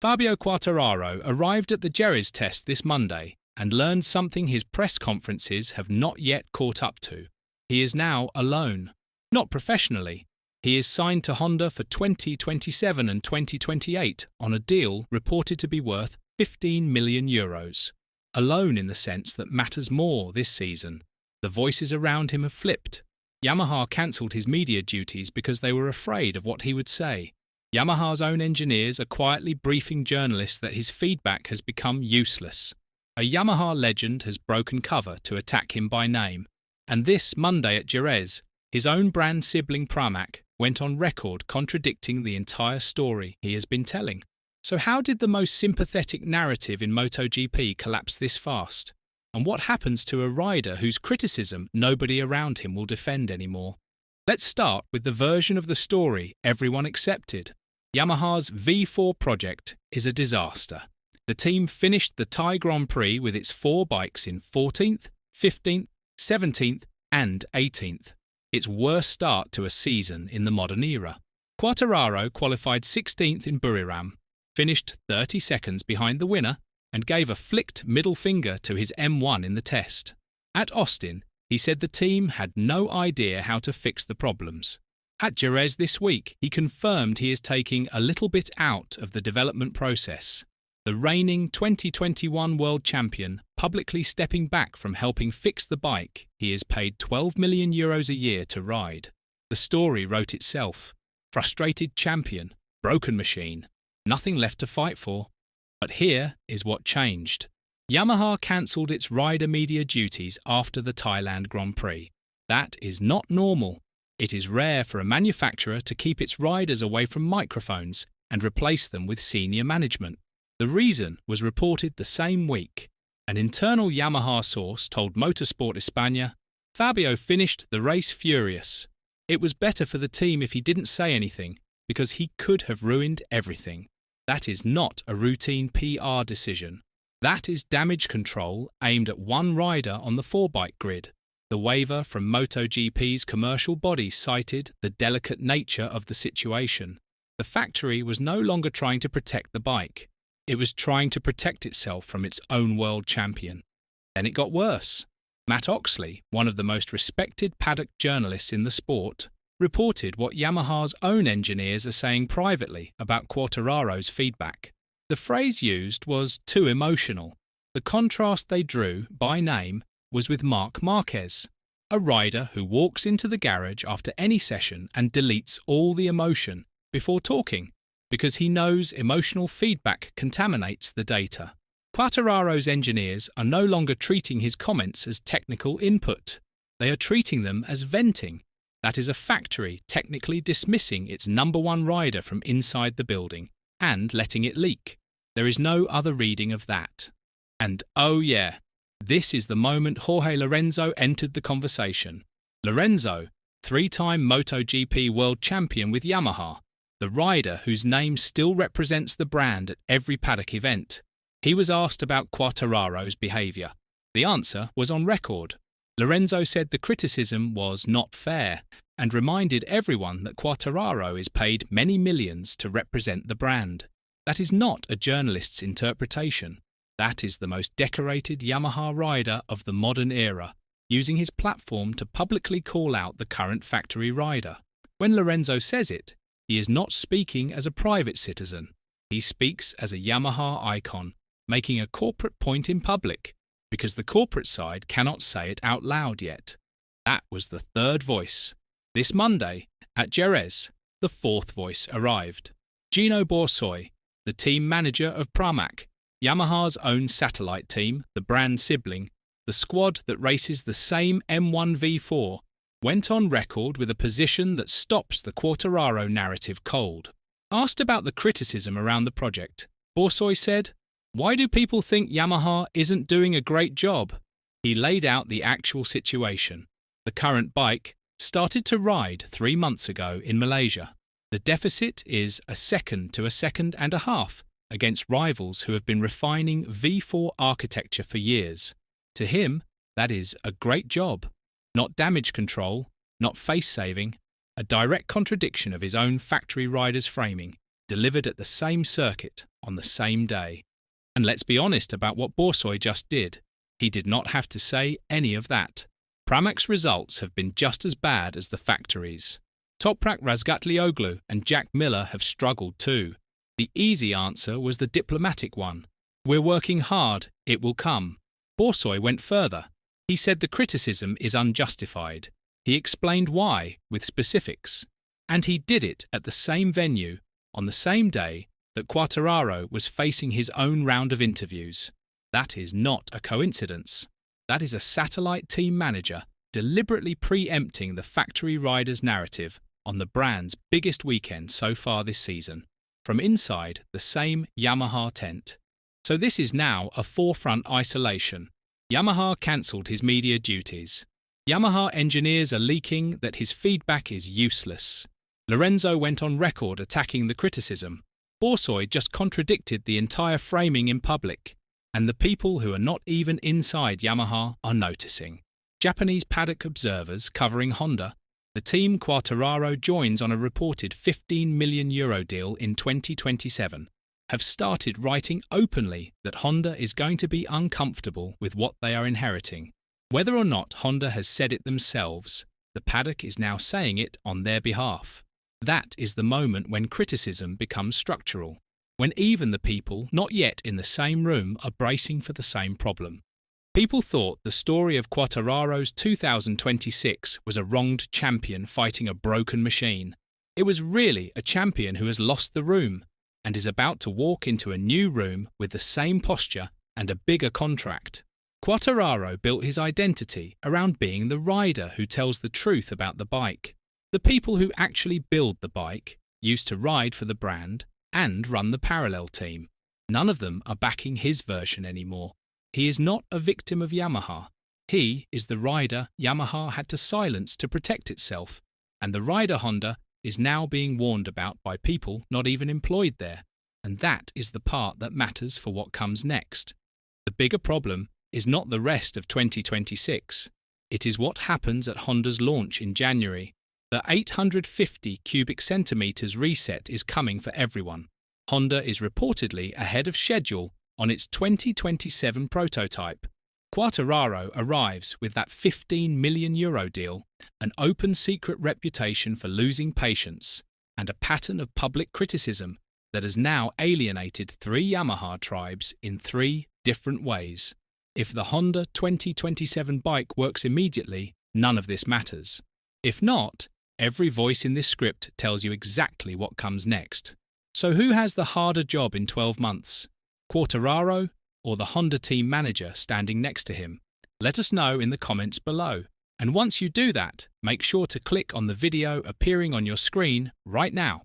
Fabio Quartararo arrived at the Jerez test this Monday and learned something his press conferences have not yet caught up to. He is now alone. Not professionally. He is signed to Honda for 2027 and 2028 on a deal reported to be worth €15 million. Alone in the sense that matters more this season. The voices around him have flipped. Yamaha cancelled his media duties because they were afraid of what he would say. Yamaha's own engineers are quietly briefing journalists that his feedback has become useless. A Yamaha legend has broken cover to attack him by name, and this Monday at Jerez, his own brand sibling Pramac went on record contradicting the entire story he has been telling. So how did the most sympathetic narrative in MotoGP collapse this fast? And what happens to a rider whose criticism nobody around him will defend anymore? Let's start with the version of the story everyone accepted. Yamaha's V4 project is a disaster. The team finished the Thai Grand Prix with its 4 bikes in 14th, 15th, 17th and 18th. Its worst start to a season in the modern era. Quartararo qualified 16th in Buriram, finished 30 seconds behind the winner and gave a flicked middle finger to his M1 in the test. At Austin, he said the team had no idea how to fix the problems. At Jerez this week, he confirmed he is taking a little bit out of the development process. The reigning 2021 world champion publicly stepping back from helping fix the bike he is paid €12 million a year to ride. The story wrote itself. Frustrated champion, broken machine, nothing left to fight for. But here is what changed. Yamaha cancelled its rider media duties after the Thailand Grand Prix. That is not normal. It is rare for a manufacturer to keep its riders away from microphones and replace them with senior management. The reason was reported the same week. An internal Yamaha source told Motorsport España, Fabio finished the race furious. It was better for the team if he didn't say anything, because he could have ruined everything. That is not a routine PR decision. That is damage control aimed at one rider on the 4-bike grid. The waiver from MotoGP's commercial body cited the delicate nature of the situation. The factory was no longer trying to protect the bike. It was trying to protect itself from its own world champion. Then it got worse. Matt Oxley, one of the most respected paddock journalists in the sport, reported what Yamaha's own engineers are saying privately about Quartararo's feedback. The phrase used was too emotional. The contrast they drew, by name, was with Marc Marquez, a rider who walks into the garage after any session and deletes all the emotion before talking, because he knows emotional feedback contaminates the data. Quartararo's engineers are no longer treating his comments as technical input. They are treating them as venting. That is a factory technically dismissing its number one rider from inside the building and letting it leak. There is no other reading of that. And oh yeah, this is the moment Jorge Lorenzo entered the conversation. Lorenzo, 3-time MotoGP world champion with Yamaha, the rider whose name still represents the brand at every paddock event. He was asked about Quartararo's behaviour. The answer was on record. Lorenzo said the criticism was not fair and reminded everyone that Quartararo is paid many millions to represent the brand. That is not a journalist's interpretation. That is the most decorated Yamaha rider of the modern era, using his platform to publicly call out the current factory rider. When Lorenzo says it, he is not speaking as a private citizen. He speaks as a Yamaha icon, making a corporate point in public, because the corporate side cannot say it out loud yet. That was the third voice. This Monday, at Jerez, the fourth voice arrived. Gino Borsoi, the team manager of Pramac, Yamaha's own satellite team, the brand sibling, the squad that races the same M1 V4, went on record with a position that stops the Quartararo narrative cold. Asked about the criticism around the project, Borsoi said, "Why do people think Yamaha isn't doing a great job?" He laid out the actual situation. The current bike started to ride 3 months ago in Malaysia. The deficit is a second to a second and a half against rivals who have been refining V4 architecture for years. To him, that is a great job. Not damage control, not face saving, a direct contradiction of his own factory rider's framing, delivered at the same circuit. on the same day. And let's be honest about what Borsoi just did. He did not have to say any of that. Pramac's results have been just as bad as the factories. Toprak Razgatlioglu and Jack Miller have struggled too. The easy answer was the diplomatic one. We're working hard, it will come. Borsoi went further. He said the criticism is unjustified. He explained why, with specifics. And he did it at the same venue, on the same day that Quartararo was facing his own round of interviews. That is not a coincidence. That is a satellite team manager deliberately preempting the factory riders' narrative on the brand's biggest weekend so far this season, from inside the same Yamaha tent. So this is now a forefront isolation. Yamaha cancelled his media duties. Yamaha engineers are leaking that his feedback is useless. Lorenzo went on record attacking the criticism. Borsoi just contradicted the entire framing in public. And the people who are not even inside Yamaha are noticing. Japanese paddock observers covering Honda, the team Quartararo joins on a reported €15 million deal in 2027, have started writing openly that Honda is going to be uncomfortable with what they are inheriting. Whether or not Honda has said it themselves, the paddock is now saying it on their behalf. That is the moment when criticism becomes structural. When even the people not yet in the same room are bracing for the same problem. People thought the story of Quartararo's 2026 was a wronged champion fighting a broken machine. It was really a champion who has lost the room and is about to walk into a new room with the same posture and a bigger contract. Quartararo built his identity around being the rider who tells the truth about the bike. The people who actually build the bike, used to ride for the brand, and run the parallel team. None of them are backing his version anymore. He is not a victim of Yamaha. He is the rider Yamaha had to silence to protect itself, and the rider Honda is now being warned about by people not even employed there. And that is the part that matters for what comes next. The bigger problem is not the rest of 2026. It is what happens at Honda's launch in January. The 850 cubic centimeters reset is coming for everyone. Honda is reportedly ahead of schedule on its 2027 prototype. Quartararo arrives with that €15 million deal, an open secret reputation for losing patience, and a pattern of public criticism that has now alienated 3 Yamaha tribes in 3 different ways. If the Honda 2027 bike works immediately, none of this matters. If not, every voice in this script tells you exactly what comes next. So who has the harder job in 12 months? Quartararo or the Honda team manager standing next to him? Let us know in the comments below. And once you do that, make sure to click on the video appearing on your screen right now.